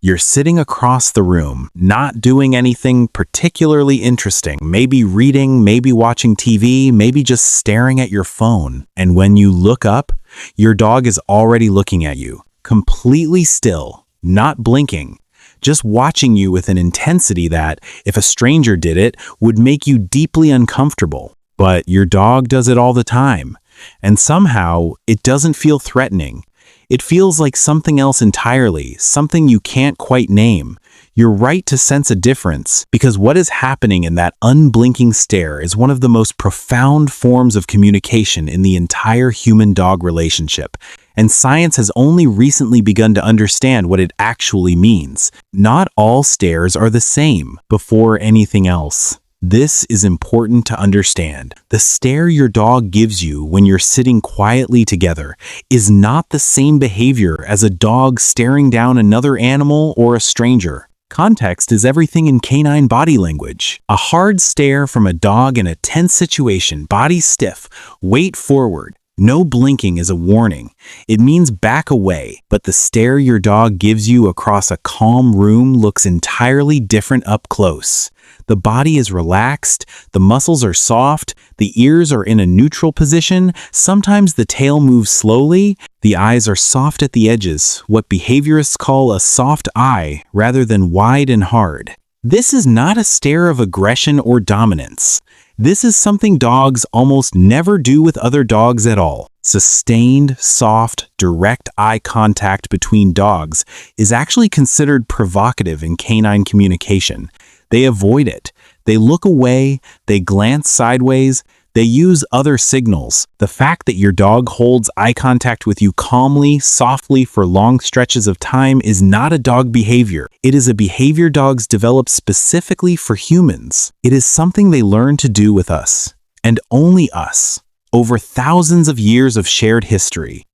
You're sitting across the room, not doing anything particularly interesting, maybe reading, maybe watching TV, maybe just staring at your phone. And when you look up, your dog is already looking at you, completely still, not blinking, just watching you with an intensity that, if a stranger did it, would make you deeply uncomfortable. But your dog does it all the time, and somehow it doesn't feel threatening. It feels like something else entirely, something you can't quite name. You're right to sense a difference, because what is happening in that unblinking stare is one of the most profound forms of communication in the entire human-dog relationship. And science has only recently begun to understand what it actually means. Not all stares are the same. Before anything else, this is important to understand. The stare your dog gives you when you're sitting quietly together is not the same behavior as a dog staring down another animal or a stranger. Context is everything in canine body language. A hard stare from a dog in a tense situation, body stiff, weight forward. No blinking is a warning. It means back away, but the stare your dog gives you across a calm room looks entirely different up close. The body is relaxed, the muscles are soft, the ears are in a neutral position, sometimes the tail moves slowly, the eyes are soft at the edges, what behaviorists call a soft eye rather than wide and hard. This is not a stare of aggression or dominance. This is something dogs almost never do with other dogs at all. Sustained, soft, direct eye contact between dogs is actually considered provocative in canine communication. They avoid it. They look away, they glance sideways, they use other signals. The fact that your dog holds eye contact with you calmly, softly for long stretches of time is not a dog behavior. It is a behavior dogs develop specifically for humans. It is something they learn to do with us, and only us, over thousands of years of shared history.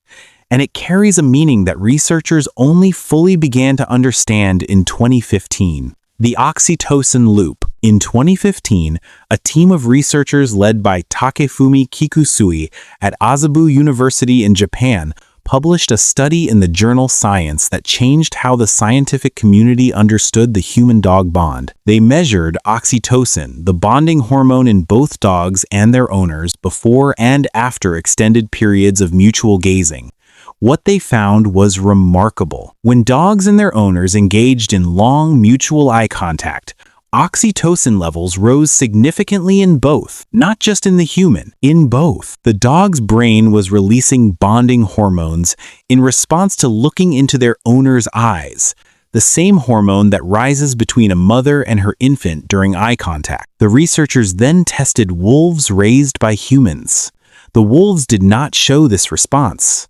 And it carries a meaning that researchers only fully began to understand in 2015. The oxytocin loop. In 2015, a team of researchers led by Takefumi Kikusui at Azabu University in Japan published a study in the journal Science that changed how the scientific community understood the human-dog bond. They measured oxytocin, the bonding hormone in both dogs and their owners, before and after extended periods of mutual gazing. What they found was remarkable. When dogs and their owners engaged in long mutual eye contact, oxytocin levels rose significantly in both, not just in the human, in both. The dog's brain was releasing bonding hormones in response to looking into their owner's eyes, the same hormone that rises between a mother and her infant during eye contact. The researchers then tested wolves raised by humans. The wolves did not show this response.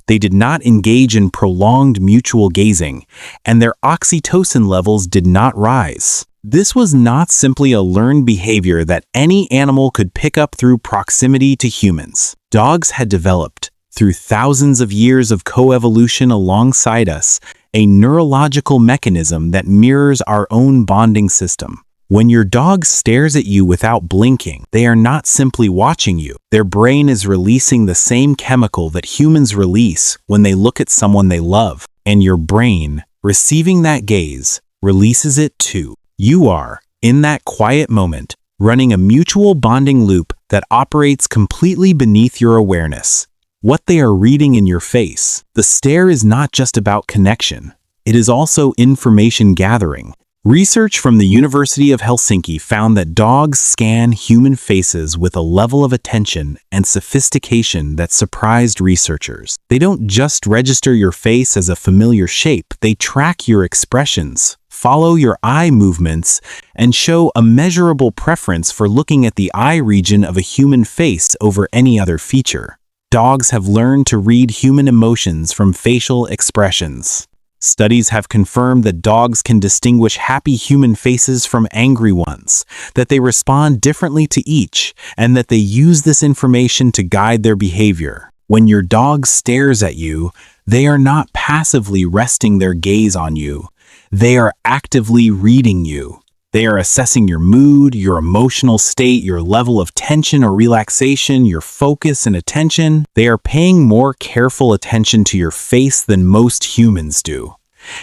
They did not engage in prolonged mutual gazing, and their oxytocin levels did not rise. This was not simply a learned behavior that any animal could pick up through proximity to humans. Dogs had developed, through thousands of years of coevolution alongside us, a neurological mechanism that mirrors our own bonding system. When your dog stares at you without blinking, they are not simply watching you. Their brain is releasing the same chemical that humans release when they look at someone they love. And your brain, receiving that gaze, releases it too. You are, in that quiet moment, running a mutual bonding loop that operates completely beneath your awareness. What they are reading in your face. The stare is not just about connection. It is also information gathering. Research from the University of Helsinki found that dogs scan human faces with a level of attention and sophistication that surprised researchers. They don't just register your face as a familiar shape, they track your expressions, follow your eye movements, and show a measurable preference for looking at the eye region of a human face over any other feature. Dogs have learned to read human emotions from facial expressions. Studies have confirmed that dogs can distinguish happy human faces from angry ones, that they respond differently to each, and that they use this information to guide their behavior. When your dog stares at you, they are not passively resting their gaze on you. They are actively reading you. They are assessing your mood, your emotional state, your level of tension or relaxation, your focus and attention. They are paying more careful attention to your face than most humans do.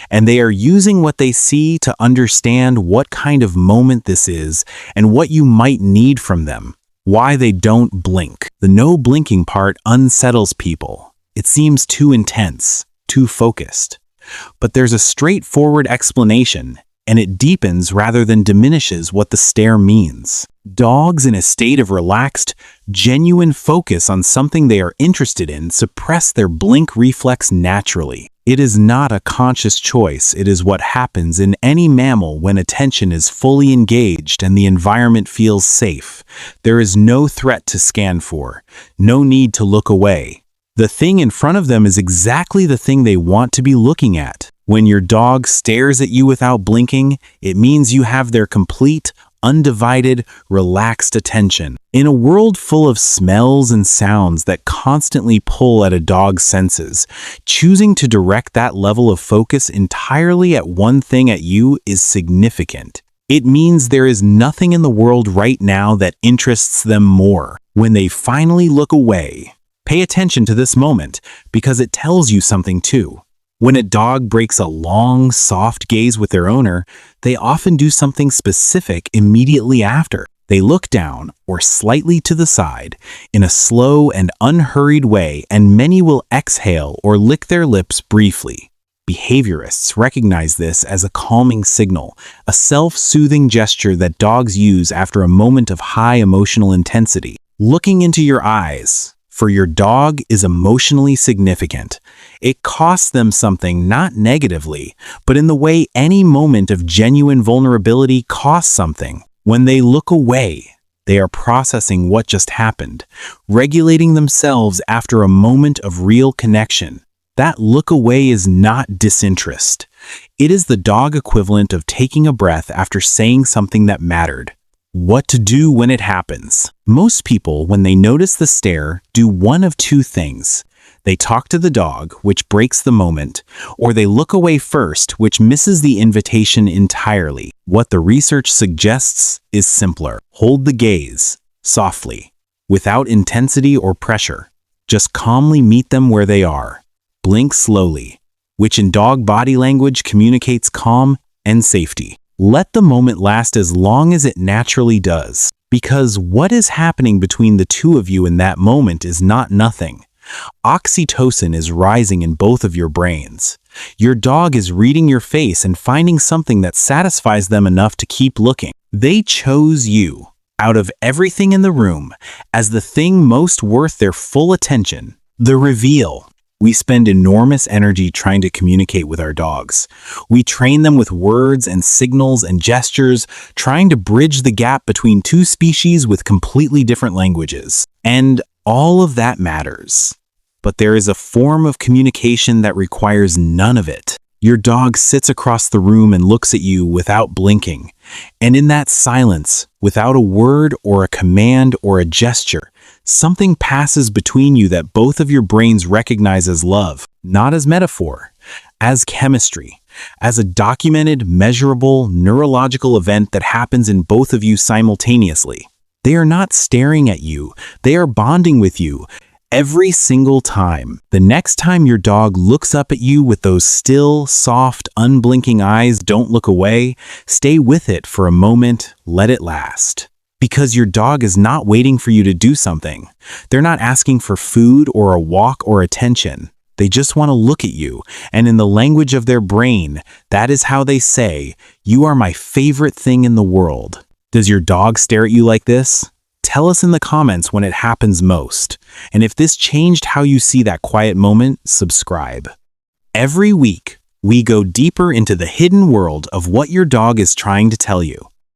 and they are using what they see to understand what kind of moment this is and what you might need from them. Why they don't blink. The no blinking part unsettles people. It seems too intense, too focused. But there's a straightforward explanation, and it deepens rather than diminishes what the stare means. Dogs in a state of relaxed, genuine focus on something they are interested in suppress their blink reflex naturally. It is not a conscious choice, it is what happens in any mammal when attention is fully engaged and the environment feels safe. There is no threat to scan for, no need to look away. The thing in front of them is exactly the thing they want to be looking at. When your dog stares at you without blinking, it means you have their complete, undivided, relaxed attention. In a world full of smells and sounds that constantly pull at a dog's senses, choosing to direct that level of focus entirely at one thing at you is significant. It means there is nothing in the world right now that interests them more. When they finally look away, pay attention to this moment because it tells you something too. When a dog breaks a long, soft gaze with their owner, they often do something specific immediately after. They look down or slightly to the side in a slow and unhurried way, and many will exhale or lick their lips briefly. Behaviorists recognize this as a calming signal, a self-soothing gesture that dogs use after a moment of high emotional intensity. Looking into your eyes for your dog is emotionally significant. It costs them something, not negatively, but in the way any moment of genuine vulnerability costs something. When they look away, they are processing what just happened, regulating themselves after a moment of real connection. That look away is not disinterest. It is the dog equivalent of taking a breath after saying something that mattered. What to do when it happens. Most people, when they notice the stare, do one of two things. They talk to the dog, which breaks the moment, or they look away first, which misses the invitation entirely. What the research suggests is simpler. Hold the gaze, softly, without intensity or pressure. Just calmly meet them where they are. Blink slowly, which in dog body language communicates calm and safety. Let the moment last as long as it naturally does, because what is happening between the two of you in that moment is not nothing. Oxytocin is rising in both of your brains. Your dog is reading your face and finding something that satisfies them enough to keep looking. They chose you, out of everything in the room, as the thing most worth their full attention. The reveal. We spend enormous energy trying to communicate with our dogs. We train them with words and signals and gestures, trying to bridge the gap between two species with completely different languages. And all of that matters. But there is a form of communication that requires none of it. Your dog sits across the room and looks at you without blinking. And in that silence, without a word or a command or a gesture, something passes between you that both of your brains recognize as love, not as metaphor, as chemistry, as a documented, measurable, neurological event that happens in both of you simultaneously. They are not staring at you, they are bonding with you. Every single time. The next time your dog looks up at you with those still, soft, unblinking eyes, don't look away. Stay with it for a moment, let it last. Because your dog is not waiting for you to do something. They're not asking for food or a walk or attention. They just want to look at you, and in the language of their brain, that is how they say, "You are my favorite thing in the world." Does your dog stare at you like this? Tell us in the comments when it happens most. And if this changed how you see that quiet moment, subscribe. Every week, we go deeper into the hidden world of what your dog is trying to tell you.